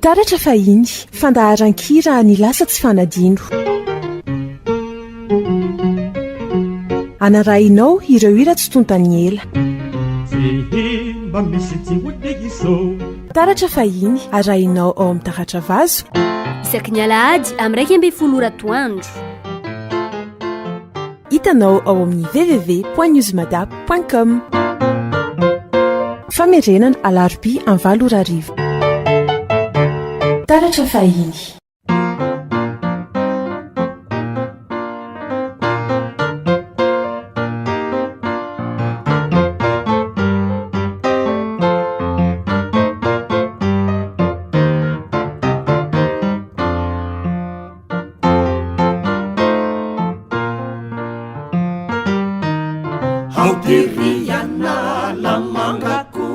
taratra fahiny fandaharan-kira ny lasa tsy fanadino anarahinao ireo hira tsy tontany ela taratra fahiny arahinao ao amin'ny taratra vazo isaky ny alahady amin'ny 1:00 hitanao ao amin'ny www.newsmadap.com famerenana alarobia amin'ny 7:00 taratra fahiny Haudiriana la mangako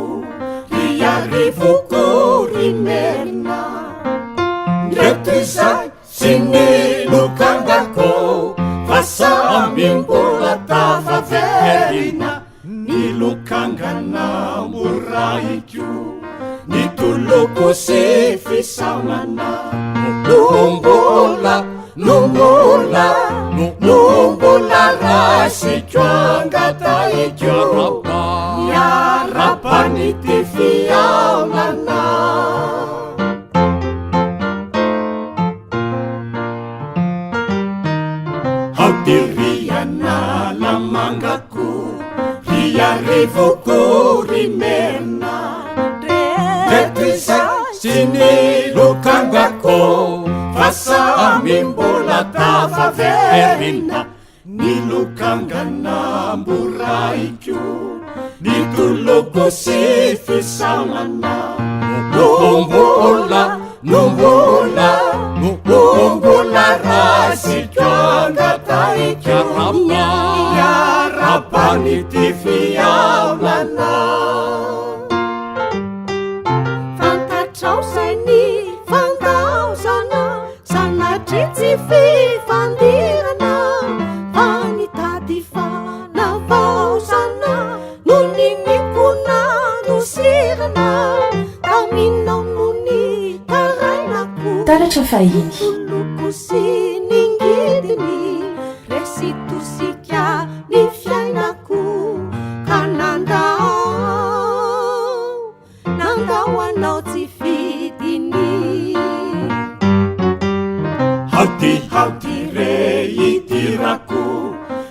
riarivoko rimerina ndretizay sinilokangako vasa ambimbola tafaverina nilokangana muraikyo nitoloko sy fisamana Lumbola rasikyo angataikyo Yarapani tifiaulana Haudiriana la mangaku Riarivoko rimerna Tetisa sinilukangako Vasa amimbola tafaverina nilukangana mburaikyo nituloko sy fisamana lumbola rasikyo angataikyo yarapani tifiaulana fantatrao sainy fandaozana sanatry fifandirana vanitady fanavaozana noninikona nosirana taminao nony tarainako taratra fahiny loko sy ningidiny resitosika ny fiainako ka nandao anao tsy fidiny Hauti re itirako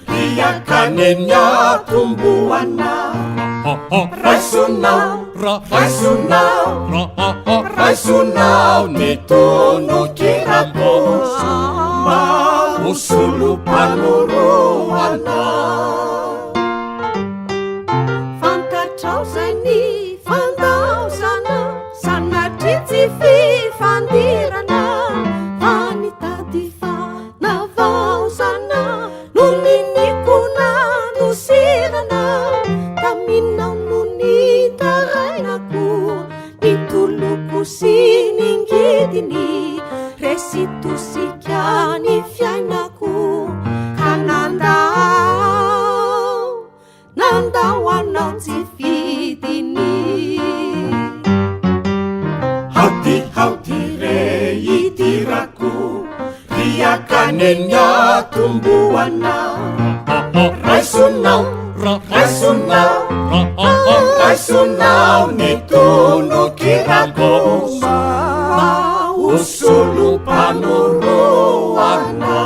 riakanenya tumbuana Raisunau nitunukirako mausulu panuruana Fantatrao zainy fandaozana sanatry tsy fifandirana vanitady fanavaozana noninikona nosirana taminao nony tarainako nitoloko sy ningidiny resitosika ny fiainako ka nandao anao tsy fidiny Hauti re itirako riakanenya tumbuana Raisunau nitunukirako mausulu panuruana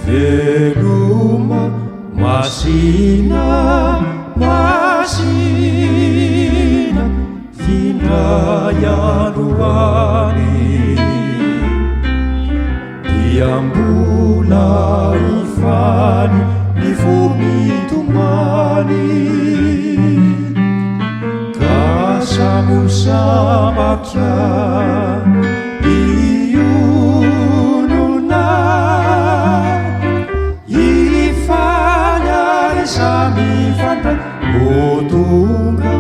Veluma masina vindrayanuani diambula ifani nifumitumani miusambatra ionona ifanyary samy fandray otonga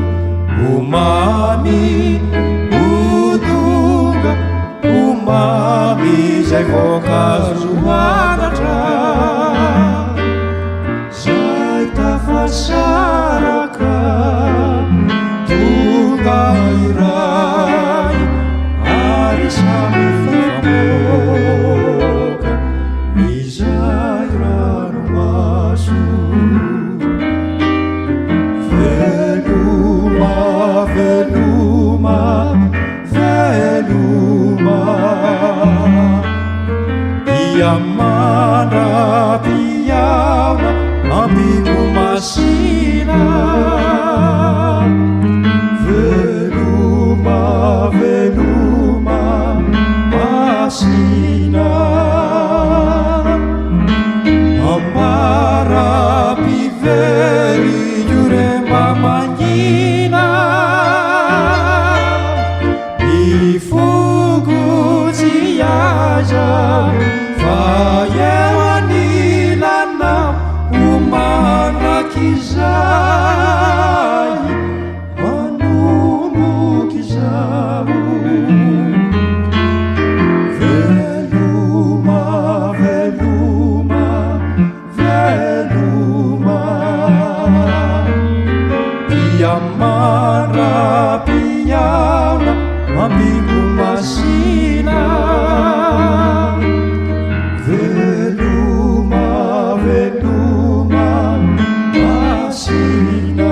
omamy otonga omamy zay voankazo anatra zay tafasaraka tonga iray ary samy fifamoaka izay ranomaso veloma veloma veloma piamana piaona ampiko masina veloma veloma masina ambara pivery ioremba mangina ifogotsy aza fa eo anilana omanrakizay manomboky zao veloma veloma veloma piamana piaona ampiko masina veloma veloma masina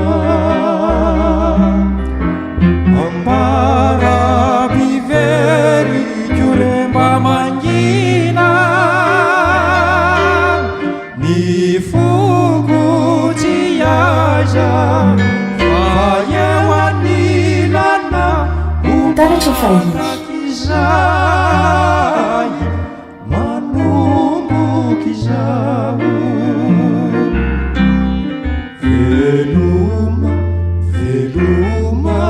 ambara pivery ioremba mangina ny fogotsy aza fa eo anilana taratra fahiny izay manomboky zao veloma veloma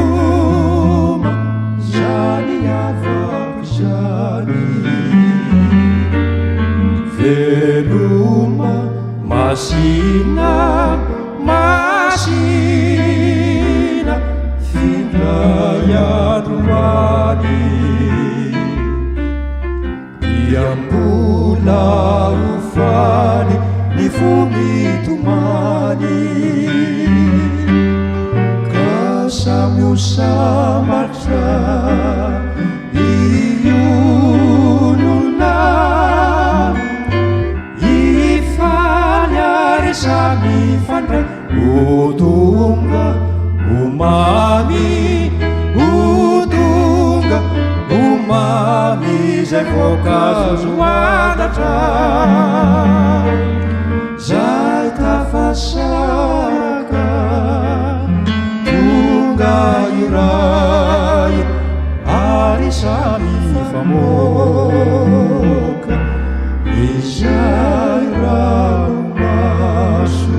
veloma zany avako zany veloma masina masina findrayandroany iambola ofany ny fomitomany ka samyosambatra ionona ifanyary samy fandray otonga omamy otonga omamy zay voankazo anatra zay tafasaraka tonga iray ary samy famoaka izay ranomaso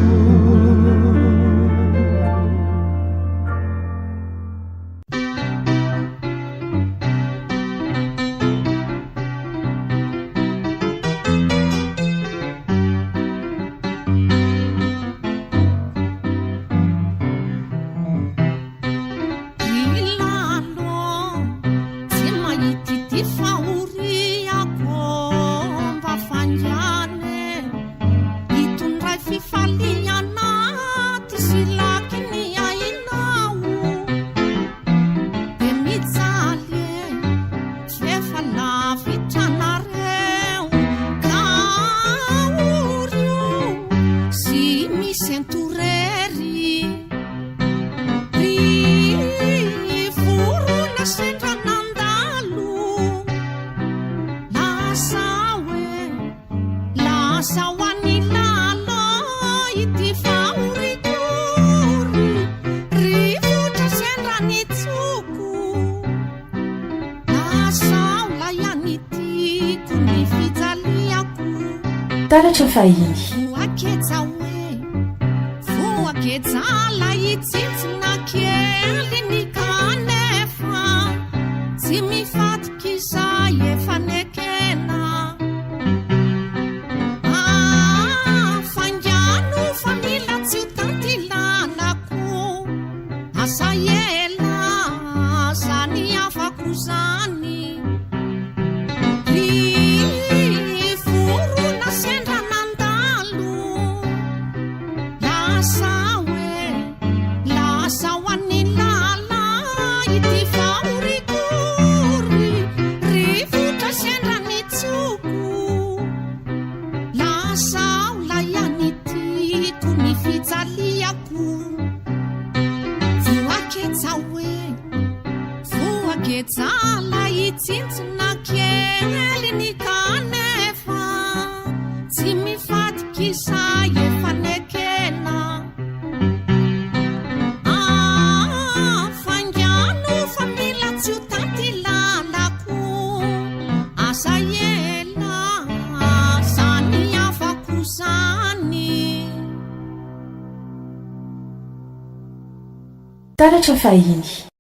taratra fahiny Gezala itsitsina kely ny kanefa tsy mifatiky izay efa nekena fangano fa mila tsy ho tantylanako asa ela zany afako zany vorona sendra nandalo lasa ho an'ny lala ity faorikory rivotra sendra nitsoko lasa ho layanitiko ny fijaliako voaketsa hoe voaketsala itsintsina kely ny kanefa tsy mifatiky izay efa nekena fangano fa mila tsy ho tantylalako asa ela zany afako zany taratra fahiny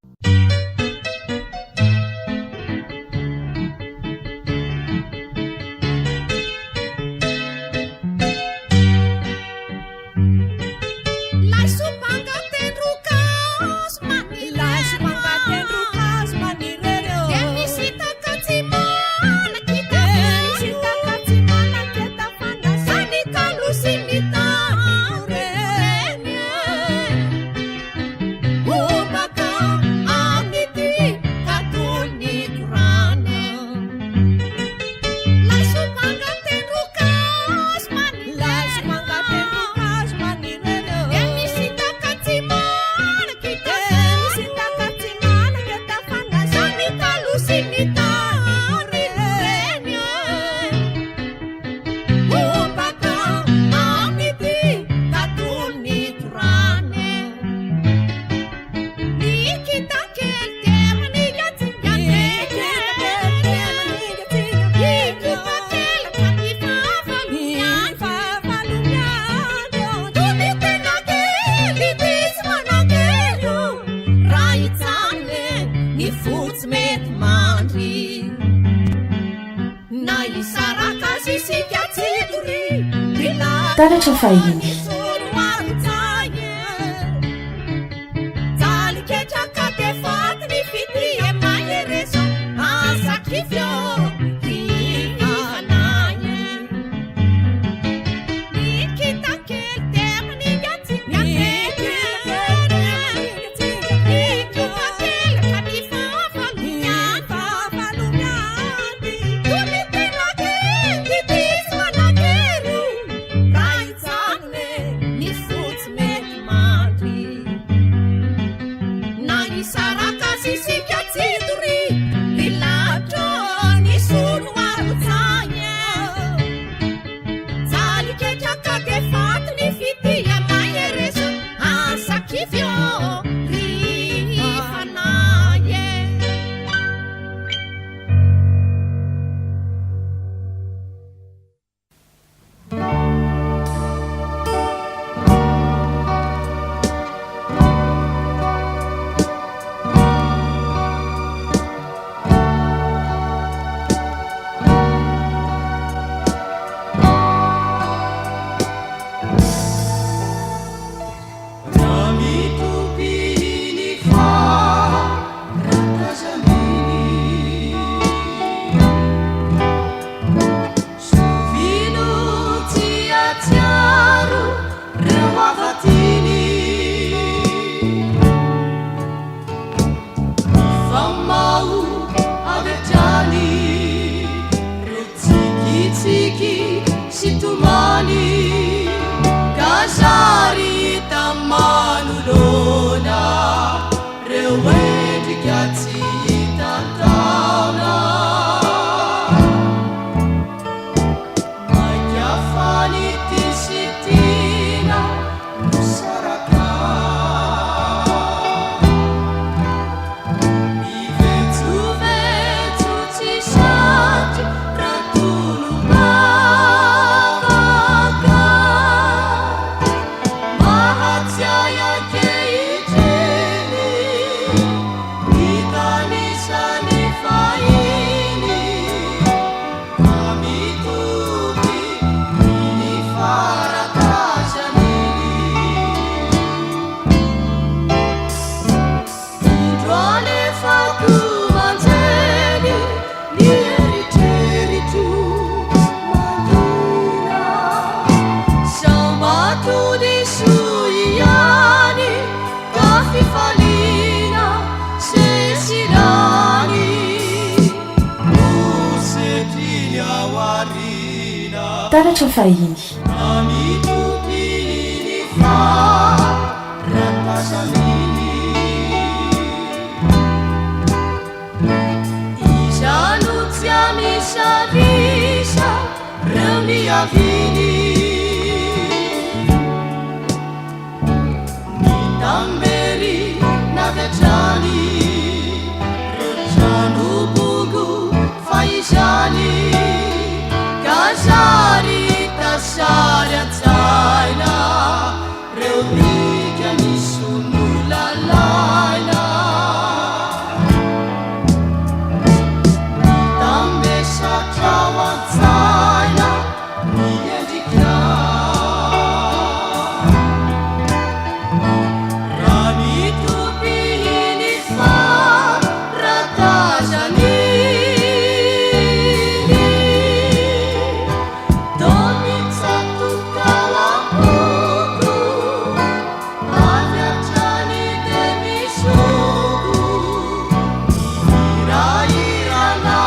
taratra fahiny Mahatya taratra fahiny Misarisa remiavini mitamberi navetrani retrano bugu faizani kasari tasari atsaina reumika nisunu lalaina Trawatsana Niedika Rani tupini fa ratajani Domitsa tukalapuku Avyachani demisugu Ira-irana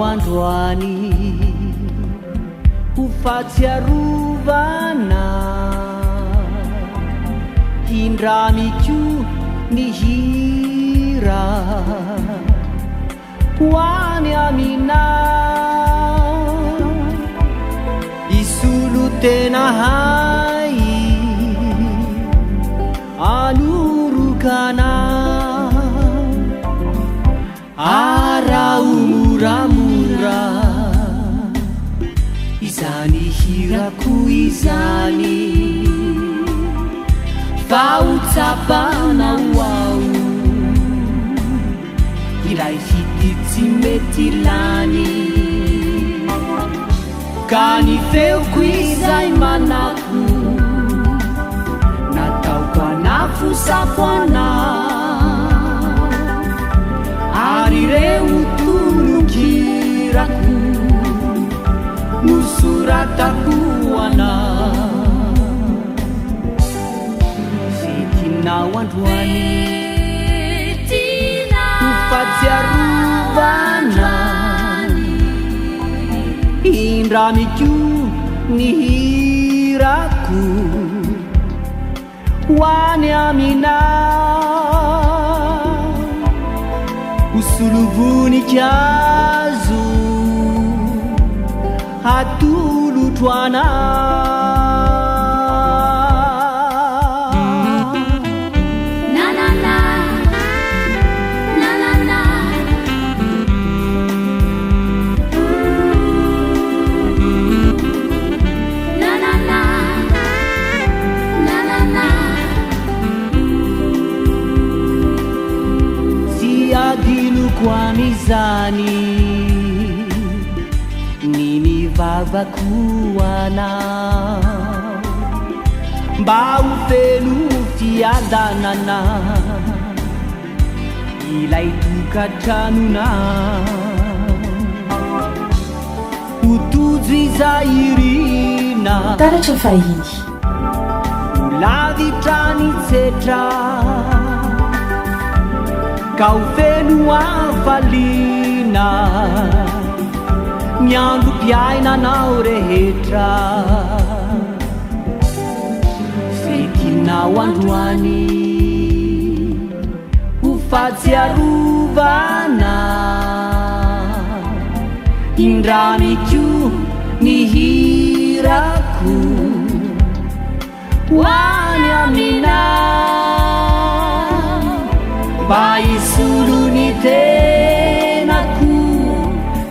Androani ufatsiarovana hindramiko ny hira hoany amina isolo tena hay anorokana araumuramura izany hirako izany fautsapanao ao ilay hity tsy mety lany ka ny feoko izay manako nataoko anafo safoana ary reo tolokirako nosoratako ana fetinao androany ufatsiarovana indramiko ny hirako hoany amina usuluvunikyazo hatulutwana kwamizani nini vavakuana mba ufenu fiadanana ilay tokatranona utuzu izairina taratra fahiny ulavitrani tsetra kaufenu afalina miandro piainanao rehetra fetinao androany ufatsiarovana indramiko ny hirako hoany amina mba isolo ny tenako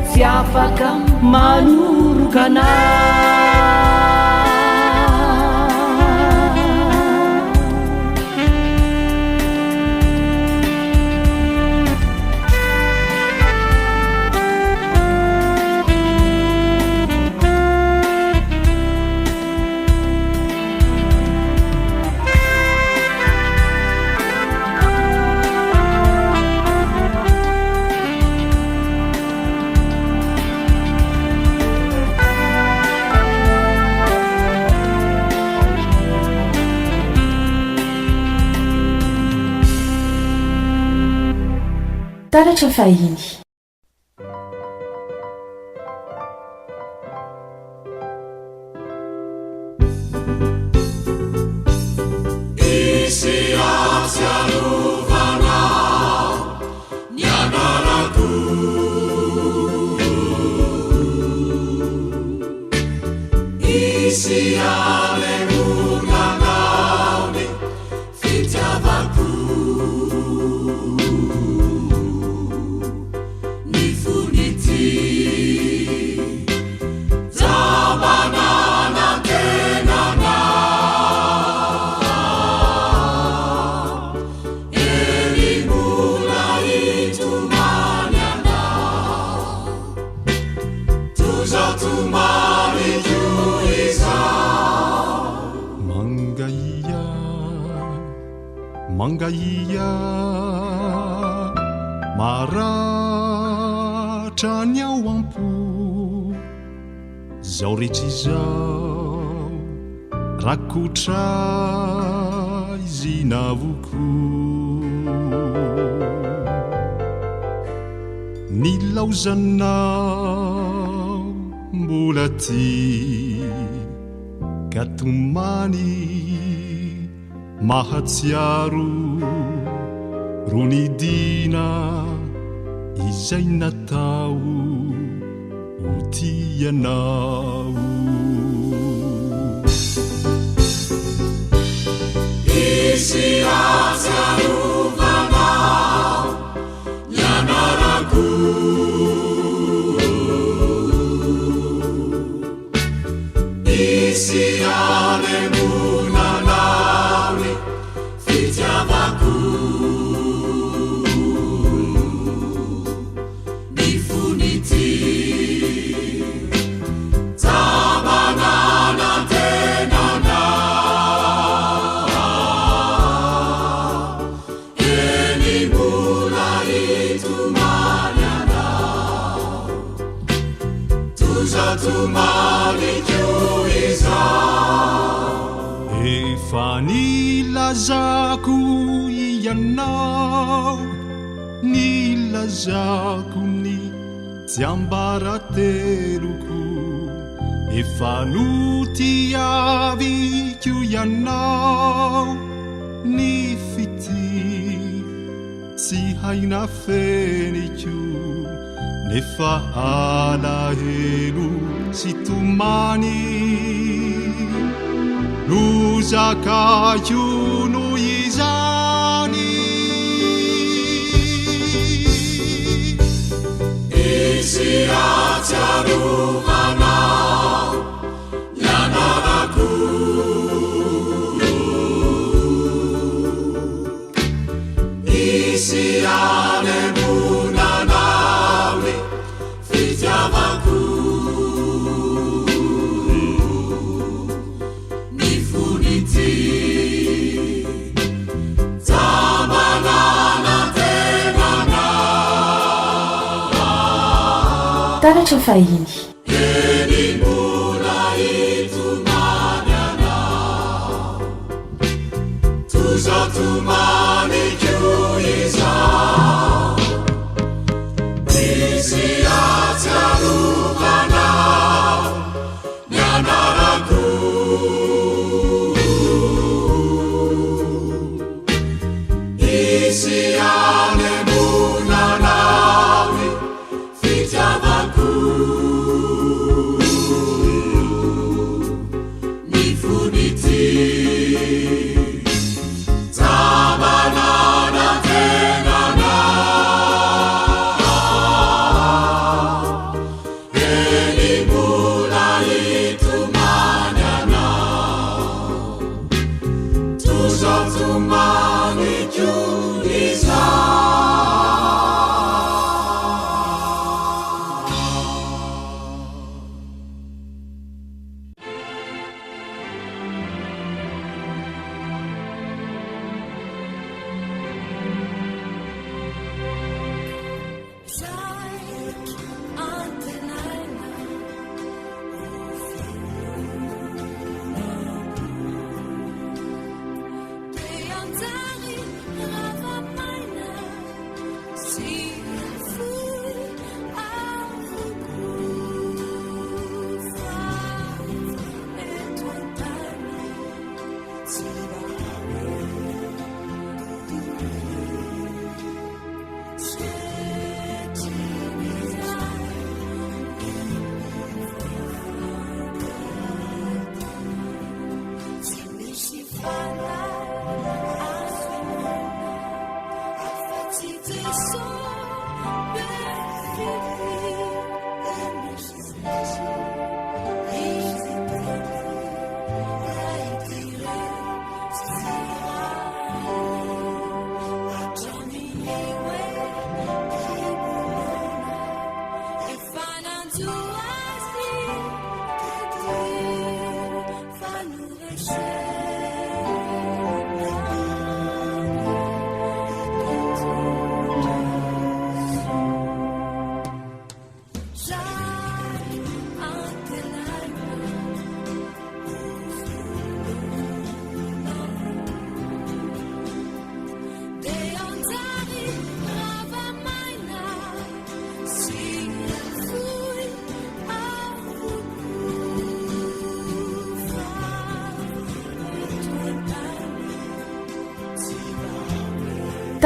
tsy afaka manorokana taratra fahiny mangaia maratra ny ao ampo zao rehetra izao rakotra izy navoko ny laozanao mbola ty katomany mahatsiaro ro ny dina izay natao ho tianao izy atsiarovanao ny anarako izy efa nilazako ianao nilazako ny tsy ambarateloko efa notiaviko ianao ny fity tsy haina feniko nefa alahelo sy tomany lozakako no izany izy atsiarovanao ny anarako izy anemonanao ny fitiavako taratra fahiny enimbola itomany anao tozatomany ko izao izy atsiarovanao ny anarako izy anemonanao ny fitiavako mbola hitomany anao tozatomany koniza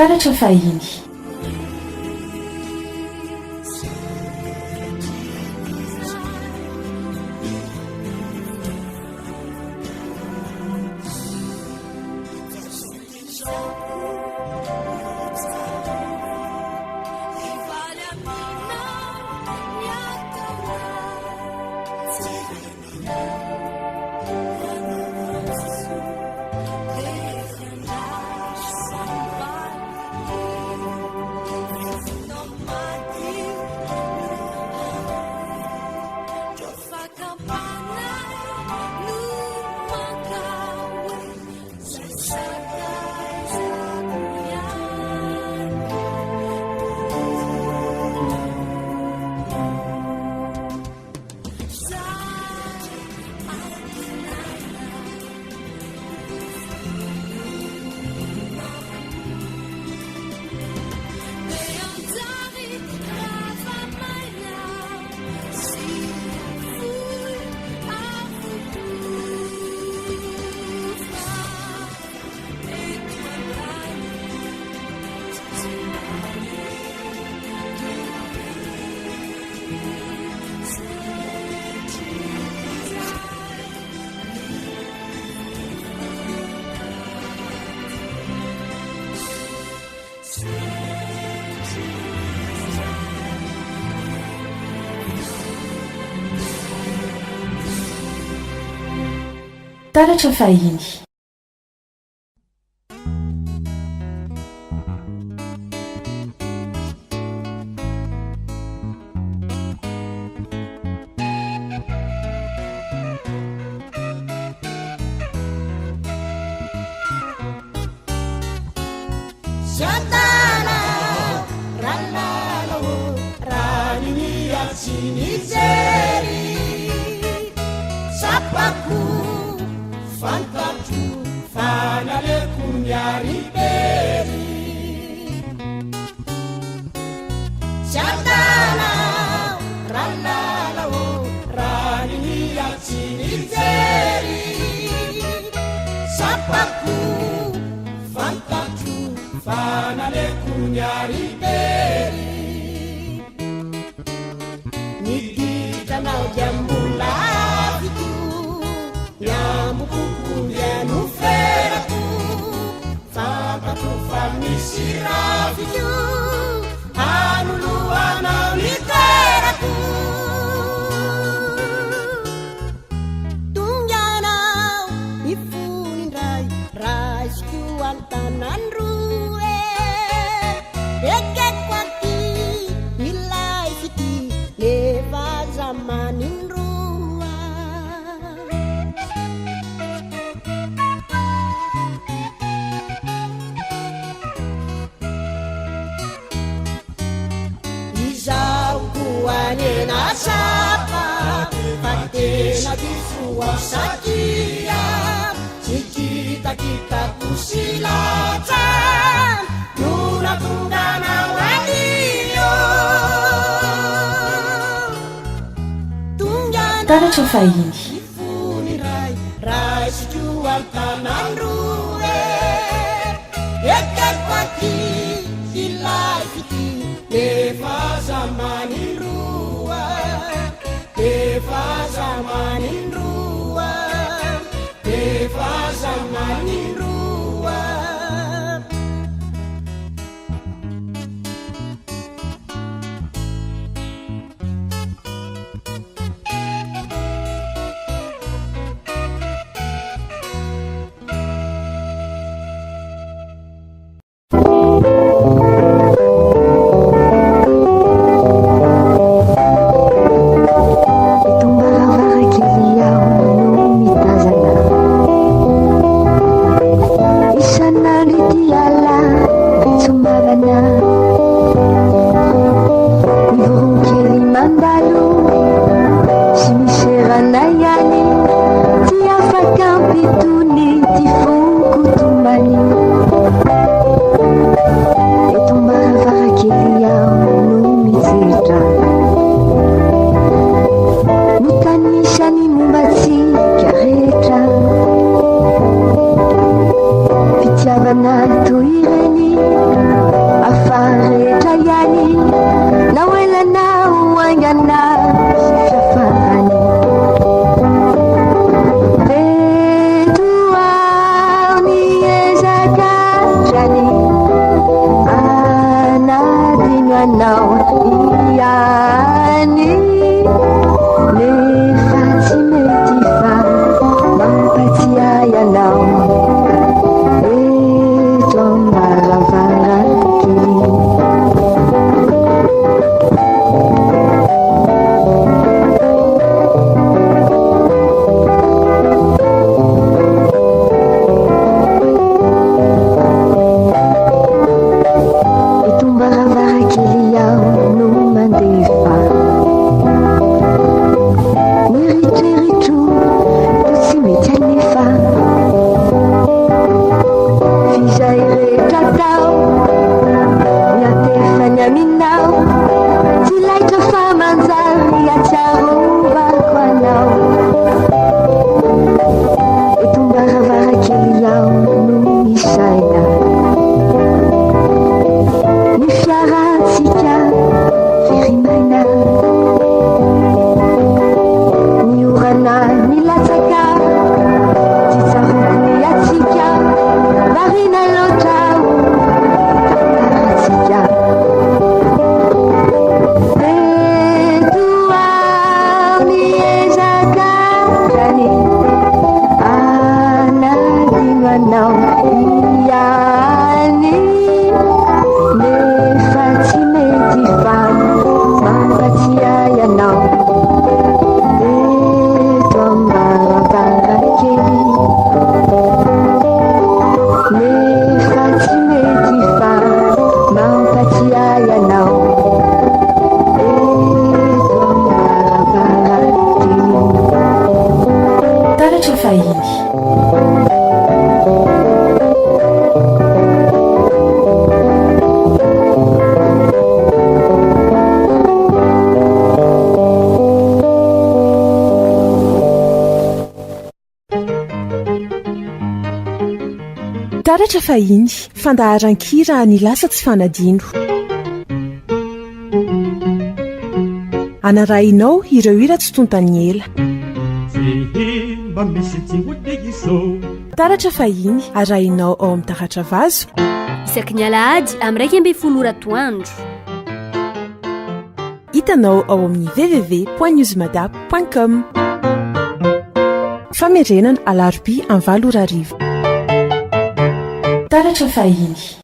taratra fahiny. taratra fahiny. maninroa izao koanena sapa fatena difoa sakia sikitakitako silatra nona tongana anio taratra fahiny ifony ray raisiko altanandroe ekeko aty ilaifity efaza manindroa efaza manindroa efaza manindroa taratra fahiny fandaharan-kira ny lasa tsy fanadino anarahinao ireo hira tsy tontany ela taratra fahiny arahinao ao amin'ny taratra vazo isaky ny alahady amin'ny 1:00 hitanao ao amin'ny www.newsmada.com famerenana alarobia amin'ny 7:00 taratra fahiny